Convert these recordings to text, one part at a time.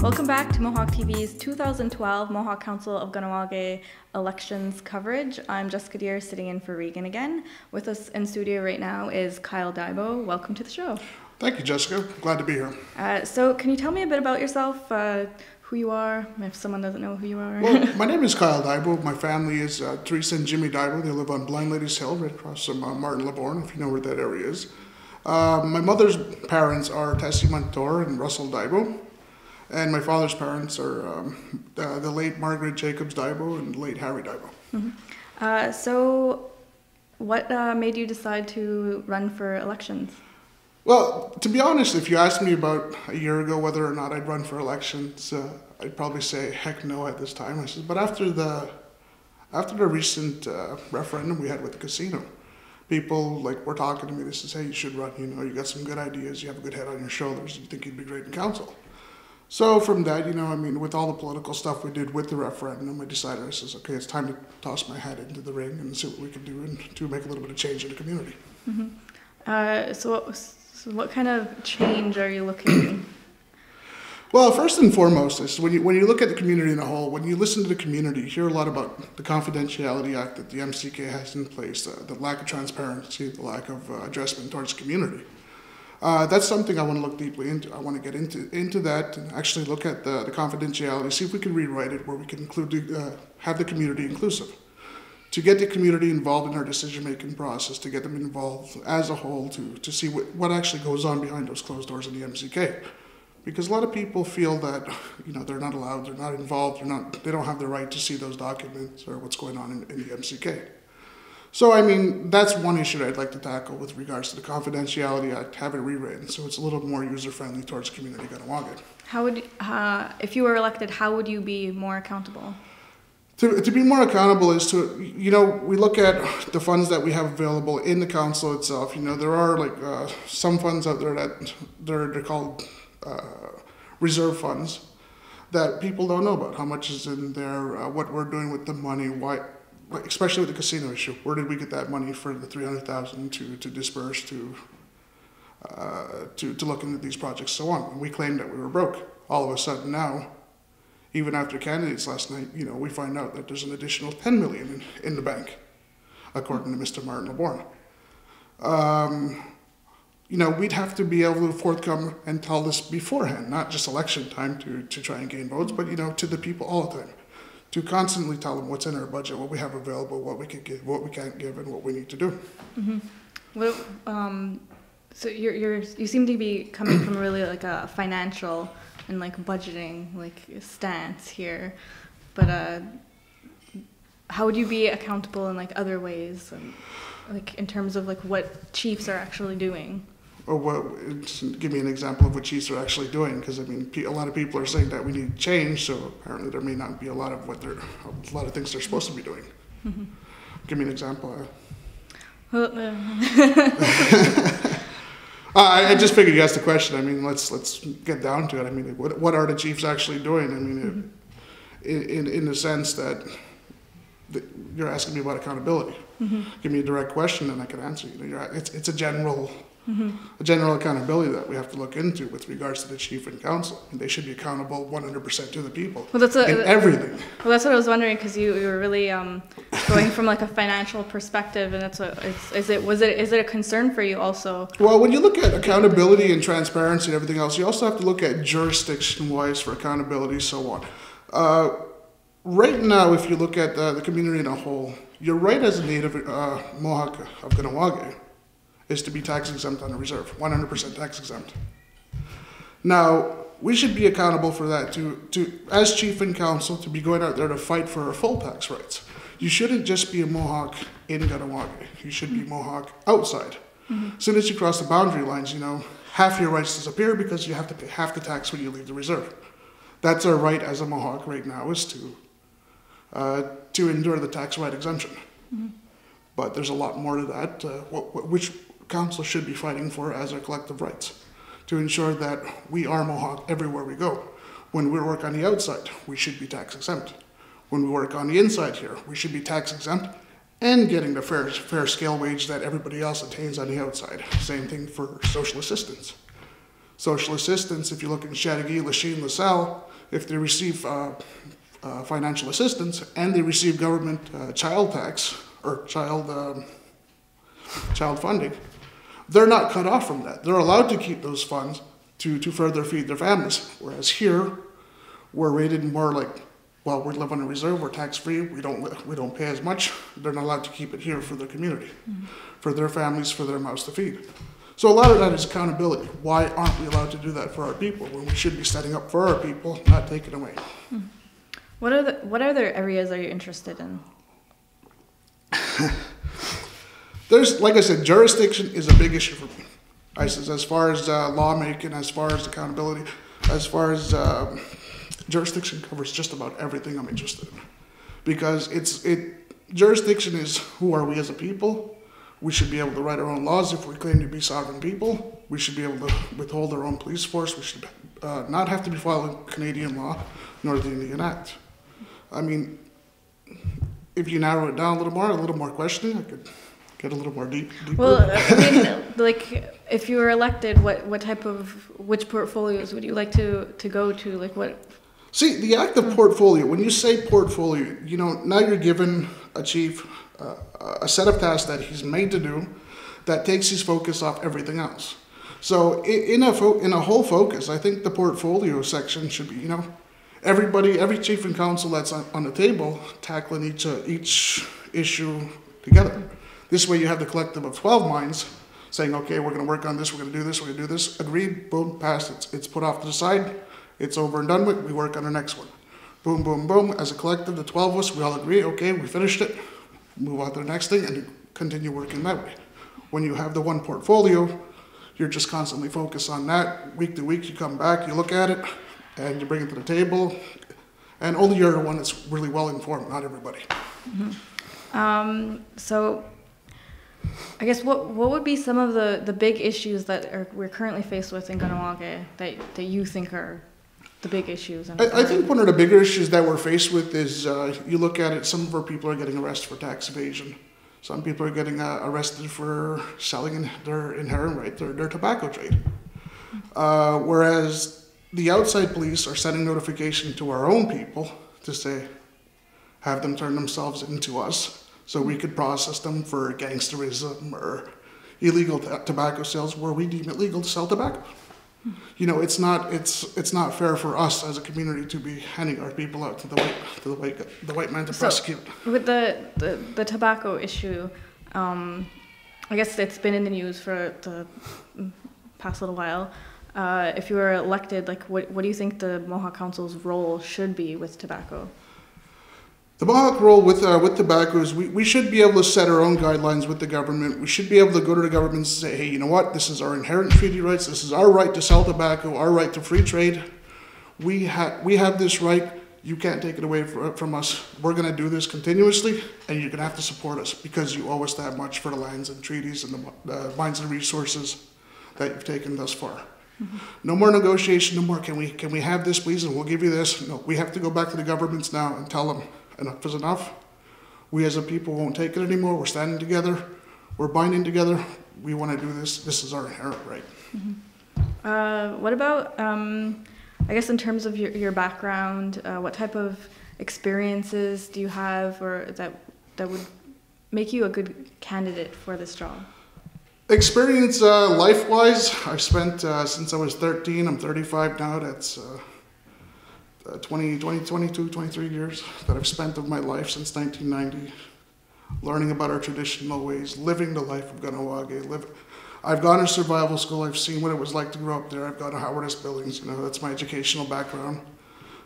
Welcome back to Mohawk TV's 2012 Mohawk Council of Kahnawake elections coverage. I'm Jessica Deere, sitting in for Regan again. With us in studio right now is Kyle Diabo. Welcome to the show. Thank you, Jessica. Glad to be here. So can you tell me a bit about yourself, who you are, if someone doesn't know who you are? Well, my name is Kyle Diabo. My family is Teresa and Jimmy Diabo. They live on Blind Ladies Hill, right across from Martin LeBourne, if you know where that area is. My mother's parents are Tessie Montour and Russell Diabo. And my father's parents are the late Margaret Jacobs Diabo and late Harry Diabo. Mm-hmm. So what made you decide to run for elections? Well, to be honest, if you asked me about a year ago whether or not I'd run for elections, I'd probably say heck no at this time. I said, but after the recent referendum we had with the casino, people were talking to me. They said, hey, you should run. You know, you got some good ideas. You have a good head on your shoulders. You think you'd be great in council. So from that, with all the political stuff we did with the referendum, I decided, I says, okay, it's time to toss my hat into the ring and see what we can do and to make a little bit of change in the community. Mm-hmm. So what kind of change are you looking? Well, first and foremost is when you look at the community in a whole, when you listen to the community, you hear a lot about the Confidentiality Act that the MCK has in place, the lack of transparency, the lack of addressment towards the community. That's something I want to look deeply into. I want to get into that and actually look at the confidentiality, see if we can rewrite it where we can include have the community inclusive. To get the community involved in our decision-making process, to get them involved as a whole, to see what actually goes on behind those closed doors in the MCK. Because a lot of people feel that they're not allowed, they're not involved, they don't have the right to see those documents or what's going on in the MCK. So, that's one issue that I'd like to tackle with regards to the Confidentiality Act, have it rewritten so it's a little more user-friendly towards community Kahnawake. How would, if you were elected, how would you be more accountable? To be more accountable is to, we look at the funds that we have available in the council itself. There are some funds out there that they're called reserve funds that people don't know about. How much is in there, what we're doing with the money, why. Especially with the casino issue, where did we get that money for the $300,000 to disperse to look into these projects, so on? And we claimed that we were broke. All of a sudden now, even after candidates last night, we find out that there's an additional $10 million in the bank, according to Mr. Martin LeBourne. We'd have to be able to forthcome and tell this beforehand, not just election time to try and gain votes, but to the people all the time. To constantly tell them what's in our budget, what we have available, what we can give, what we can't give, and what we need to do. Mm-hmm. Well, so you seem to be coming from really a financial and budgeting stance here, but how would you be accountable in other ways, in terms of what chiefs are actually doing? Or give me an example of what chiefs are actually doing, because a lot of people are saying that we need change, so apparently there may not be a lot of things they're supposed to be doing. Mm-hmm. Give me an example. I just figured you asked the question. Let's get down to it. What are the chiefs actually doing? In the sense that you're asking me about accountability. Mm-hmm. Give me a direct question and I can answer you. It's a general. Mm-hmm. A general accountability that we have to look into with regards to the chief and council, and they should be accountable 100% to the people in everything. Well, that's what I was wondering, because you were really going from a financial perspective, and that's what is it a concern for you also? Well, when you look at accountability and transparency and everything else, you also have to look at jurisdiction-wise for accountability, so on. Right now, if you look at the community in a whole, you're right as a native Mohawk of Kahnawake is to be tax exempt on a reserve, 100% tax exempt. Now, we should be accountable for that to as chief and council, to be going out there to fight for our full tax rights. You shouldn't just be a Mohawk in Kahnawake. You should be Mohawk outside. Mm-hmm. As soon as you cross the boundary lines, half your rights disappear because you have to pay half the tax when you leave the reserve. That's our right as a Mohawk right now, is to endure the tax right exemption. Mm-hmm. But there's a lot more to that, which council should be fighting for as our collective rights, to ensure that we are Mohawk everywhere we go. When we work on the outside, we should be tax exempt. When we work on the inside here, we should be tax exempt and getting the fair scale wage that everybody else attains on the outside. Same thing for social assistance. Social assistance, if you look in Chateauguay, Lachine, LaSalle, if they receive financial assistance and they receive government child tax or child funding, they're not cut off from that. They're allowed to keep those funds to further feed their families. Whereas here, we're rated more like, well, we live on a reserve, we're tax-free, we don't pay as much. They're not allowed to keep it here for their community, for their families, for their mouths to feed. So a lot of that is accountability. Why aren't we allowed to do that for our people when we should be setting up for our people, not taking away? What other areas are you interested in? There's, like I said, jurisdiction is a big issue for me. As far as lawmaking, as far as accountability, as far as jurisdiction covers just about everything I'm interested in. Because jurisdiction is who are we as a people. We should be able to write our own laws if we claim to be sovereign people. We should be able to withhold our own police force. We should not have to be following Canadian law nor the Indian Act. I mean, if you narrow it down a little more questioning, I could get a little more deeper. Well, I mean, like, if you were elected, which portfolios would you like to go to? Like, what? See, the act of portfolio, when you say portfolio, now you're given a chief a set of tasks that he's made to do that takes his focus off everything else. So in a whole focus, I think the portfolio section should be, every chief and council that's on the table tackling each issue together. This way you have the collective of 12 minds saying, okay, we're going to work on this, we're going to do this, we're going to do this. Agreed, boom, passed, it's put off to the side, it's over and done with, we work on the next one. Boom, boom, boom. As a collective, the 12 of us, we all agree, okay, we finished it, move on to the next thing, and continue working that way. When you have the one portfolio, you're just constantly focused on that. Week to week, you come back, you look at it, and you bring it to the table, and only you're the one that's really well informed, not everybody. So, I guess what would be some of the big issues that we're currently faced with in Kahnawake that you think are the big issues? I think one of the bigger issues that we're faced with is you look at it, some of our people are getting arrested for tax evasion. Some people are getting arrested for selling their inherent right, their tobacco trade. Whereas the outside police are sending notification to our own people to say, have them turn themselves into us so we could process them for gangsterism or illegal tobacco sales where we deem it legal to sell tobacco. It's not fair for us as a community to be handing our people out to the white man to prosecute. With the tobacco issue, I guess it's been in the news for the past little while. If you were elected, like, what do you think the Mohawk Council's role should be with tobacco? The Mohawk role with tobacco is we should be able to set our own guidelines with the government. We should be able to go to the government and say, hey, you know what? This is our inherent treaty rights. This is our right to sell tobacco, our right to free trade. We have this right. You can't take it away from us. We're going to do this continuously, and you're going to have to support us because you owe us that much for the lands and treaties and the mines and resources that you've taken thus far. No more negotiation, no more, can we have this please, and we'll give you this. No, we have to go back to the governments now and tell them enough is enough. We as a people won't take it anymore. We're standing together. We're binding together. We want to do this. This is our inherent right. What about, I guess in terms of your background, what type of experiences do you have or that would make you a good candidate for this job? Experience life-wise, I've spent since I was 13, I'm 35 now, that's 22, 23 years that I've spent of my life since 1990, learning about our traditional ways, living the life of Kahnawake. I've gone to survival school, I've seen what it was like to grow up there, I've gone to Howardist buildings, that's my educational background.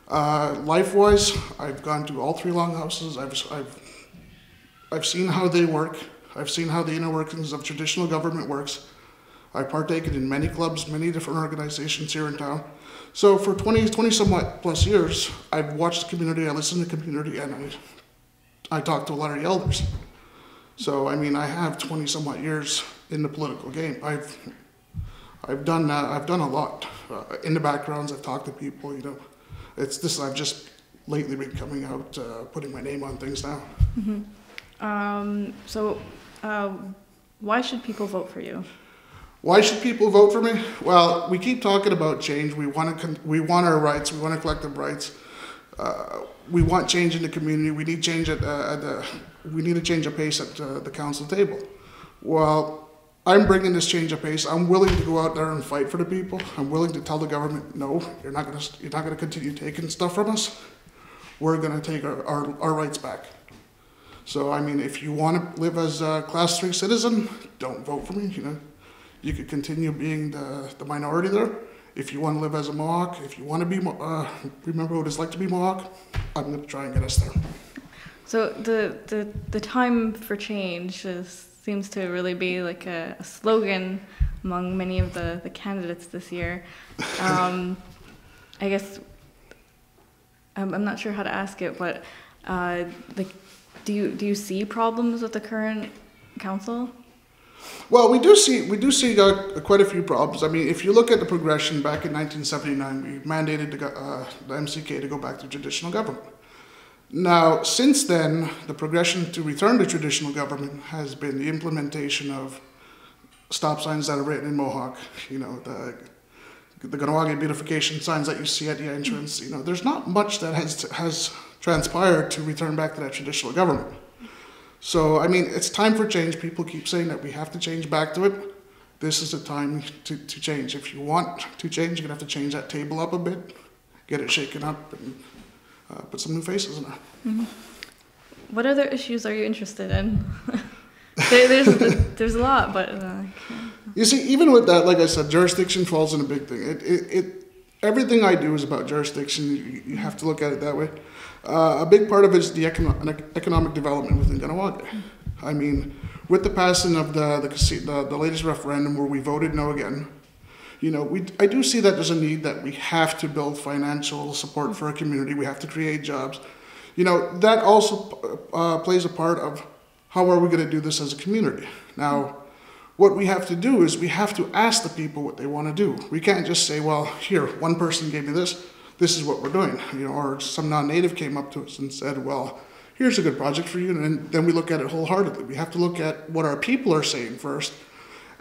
Life-wise, I've gone to all three longhouses, I've seen how they work, I've seen how the inner workings of traditional government works. I've partaken in many clubs, many different organizations here in town. So for 20 somewhat plus years, I've watched the community, I listened to the community, and I talked to a lot of the elders. So, I mean, I have 20 somewhat years in the political game. I've done a lot. In the backgrounds, I've talked to people, It's this, I've just lately been coming out, putting my name on things now. Mm-hmm. Why should people vote for you? Why should people vote for me? Well, we keep talking about change. We want our rights. We want our collective rights. We want change in the community. We need change we need a change of pace at the council table. Well, I'm bringing this change of pace. I'm willing to go out there and fight for the people. I'm willing to tell the government, no, you're not gonna continue taking stuff from us. We're gonna take our rights back. So I mean, if you want to live as a Class 3 citizen, don't vote for me. You could continue being the minority there. If you want to live as a Mohawk, if you want to be remember what it's like to be Mohawk, I'm going to try and get us there. So the time for change seems to really be like a slogan among many of the candidates this year. I guess I'm not sure how to ask it, but do you see problems with the current council? Well, we do see quite a few problems. I mean, if you look at the progression back in 1979, we mandated the MCK to go back to traditional government. Now, since then, the progression to return to traditional government has been the implementation of stop signs that are written in Mohawk. The Ganawagi beautification signs that you see at the entrance. There's not much that has transpired to return back to that traditional government. So, I mean, it's time for change. People keep saying that we have to change back to it. This is the time to change. If you want to change, you're going to have to change that table up a bit, get it shaken up, and put some new faces in there. Mm-hmm. What other issues are you interested in? there's a lot, but... You see, even with that, like I said, jurisdiction falls in a big thing. Everything I do is about jurisdiction. You have to look at it that way. A big part of it is the economic development within Ganawagi. I mean, with the passing of the latest referendum where we voted no again, I do see that there's a need that we have to build financial support for our community. We have to create jobs. That also plays a part of how are we going to do this as a community. Now, what we have to do is we have to ask the people what they want to do. We can't just say, well, here, one person gave me this is what we're doing. Or some non-native came up to us and said, well, here's a good project for you. And then we look at it wholeheartedly. We have to look at what our people are saying first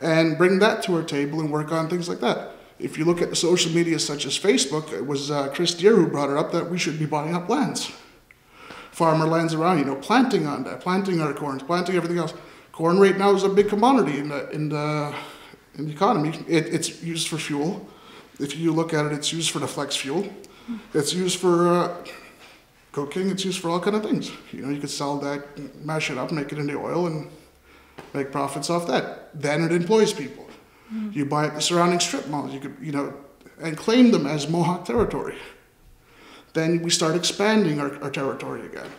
and bring that to our table and work on things like that. If you look at the social media such as Facebook, it was Chris Deere who brought it up that we should be buying up lands. Farmer lands around, planting on that, planting our corn, planting everything else. Corn right now is a big commodity in the economy. It's used for fuel. If you look at it, it's used for the flex fuel. It's used for cooking. It's used for all kind of things. You could sell that, mash it up, make it into oil, and make profits off that. Then it employs people. Mm-hmm. You buy up the surrounding strip malls. You could, and claim them as Mohawk territory. Then we start expanding our territory again.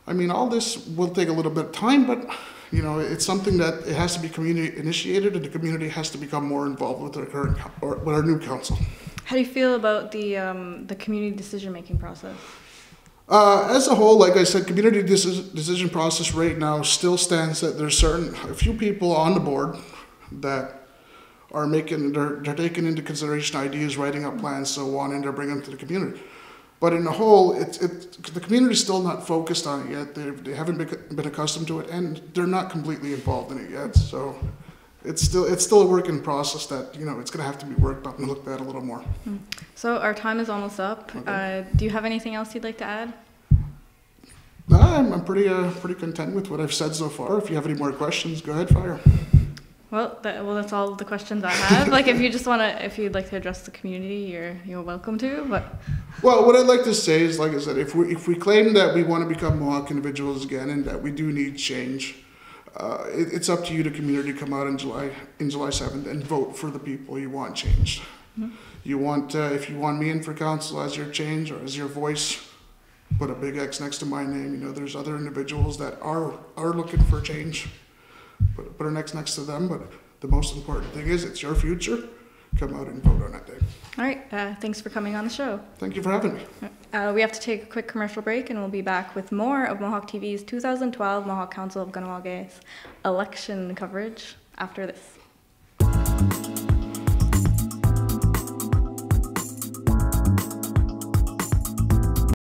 I mean, all this will take a little bit of time, but it's something that it has to be community initiated, and the community has to become more involved with with our new council. How do you feel about the community decision-making process? As a whole, like I said, community decision process right now still stands that there's a few people on the board that are they're taking into consideration ideas, writing up plans, so on, and they're bringing them to the community. But in the whole, the community's still not focused on it yet. They haven't been accustomed to it, and they're not completely involved in it yet. So it's still a work in process that it's going to have to be worked up and looked at a little more. So our time is almost up. Okay. Do you have anything else you'd like to add? No, I'm pretty content with what I've said so far. If you have any more questions, go ahead, fire. Well, that's all the questions I have. If you'd like to address the community, you're welcome to. But well, what I'd like to say is, like I said, if we claim that we want to become Mohawk individuals again and that we do need change, it's up to you, the community, to come out in July 7th and vote for the people you want changed. Mm-hmm. If you want me in for council as your change or as your voice, put a big X next to my name. There's other individuals that are looking for change. Put an X next to them, but the most important thing is it's your future. Come out and vote on that day. All right. Thanks for coming on the show. Thank you for having me. We have to take a quick commercial break, and we'll be back with more of Mohawk TV's 2012 Mohawk Council of Ganawagis election coverage after this.